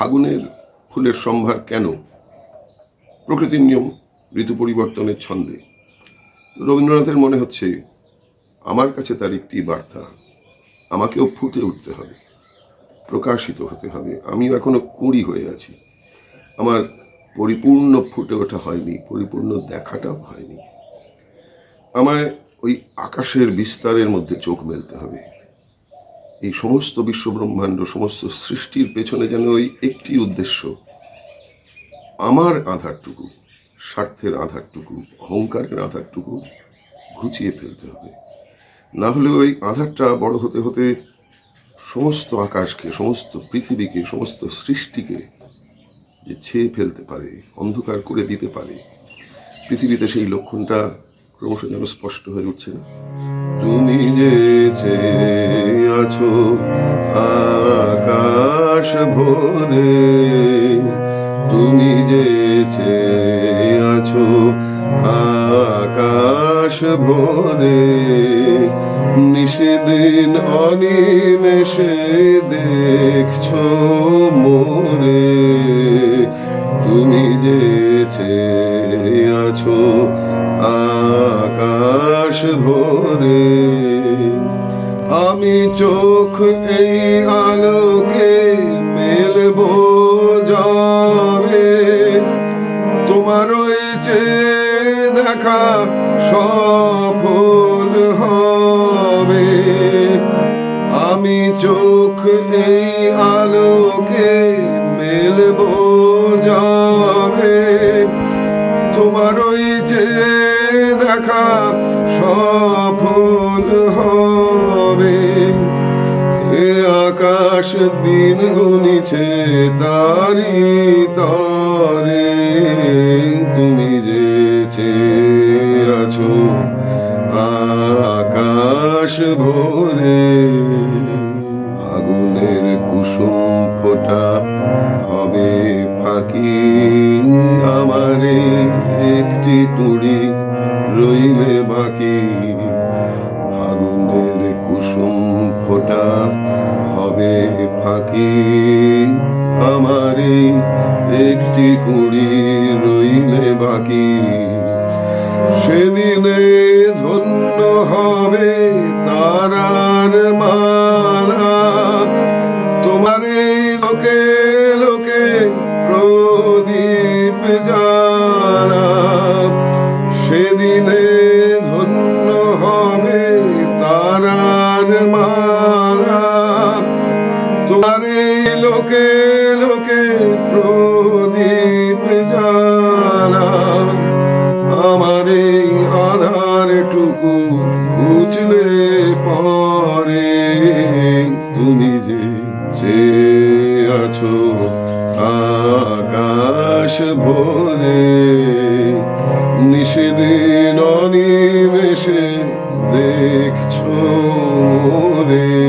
ফাগুনের ফুলের সম্ভার কেন? প্রকৃতির নিয়ম, ঋতু পরিবর্তনের ছন্দে। রবীন্দ্রনাথের মনে হচ্ছে আমার কাছে তার একটি বার্তা, আমাকেও ফুটে উঠতে হবে, প্রকাশিত হতে হবে। আমিও এখনো কুঁড়ি হয়ে আছি, আমার পরিপূর্ণ ফুটে ওঠা হয়নি, পরিপূর্ণ দেখাটাও হয়নি। আমায় ওই আকাশের বিস্তারের মধ্যে চোখ মেলতে হবে। এই সমস্ত বিশ্বব্রহ্মাণ্ড, সমস্ত সৃষ্টির পেছনে যেন ওই একটি উদ্দেশ্য, আমার আধারটুকু, স্বার্থের আধারটুকু, অহংকারের আধারটুকু ঘুচিয়ে ফেলতে হবে। না হলে ওই আধারটা বড় হতে হতে সমস্ত আকাশকে, সমস্ত পৃথিবীকে, সমস্ত সৃষ্টিকে যে ছেয়ে ফেলতে পারে, অন্ধকার করে দিতে পারে। পৃথিবীতে সেই লক্ষণটা ক্রমশ যেন স্পষ্ট হয়ে উঠছে না। তুমি যে চেয়ে আছো আকাশ ভরে, তুমি যে চেয়ে আছো আকাশ ভরে, নিশিদিন অনিমেষে দেখছো মোরে, তুমি যে চেয়ে আছো আকাশ ভরে। আমি চোখ এই আলোকে মেলবো যাবে, তোমার ওই চেয়ে দেখা সফল হবে। আমি চোখ এই আলোকে মেলবো যাবে, তোমার ওই চেয়ে দেখা সফল হবে। এ আকাশ দিন গুনিছে তারি তরে, তুমি যে চেয়ে আছো আকাশ ভরে। আগুনের কুসুম ফোঁটা হবে ফাঁকি, আমারে একটি কুড়ি রইলে বাকি। আগুনের কুসুম ফোঁটা হবে ফাঁকি, আমারে একটি কুড়ি রইলে বাকি। সেদিনে ধন্য হবে তারার মালা, তোমারে লোকে লোকে প্রদীপ জ্বালা। সেদিনে ধন্য হবে তারার মালা, তোমারে লোকে লোকে প্রদীপ জ্বালা। আমার এই আধারটুকু বুঝলে পরে, তুমি যে চেয়ে আছো আকাশ ভরে, নিশিদিন অনিমেষে দেখছো রে।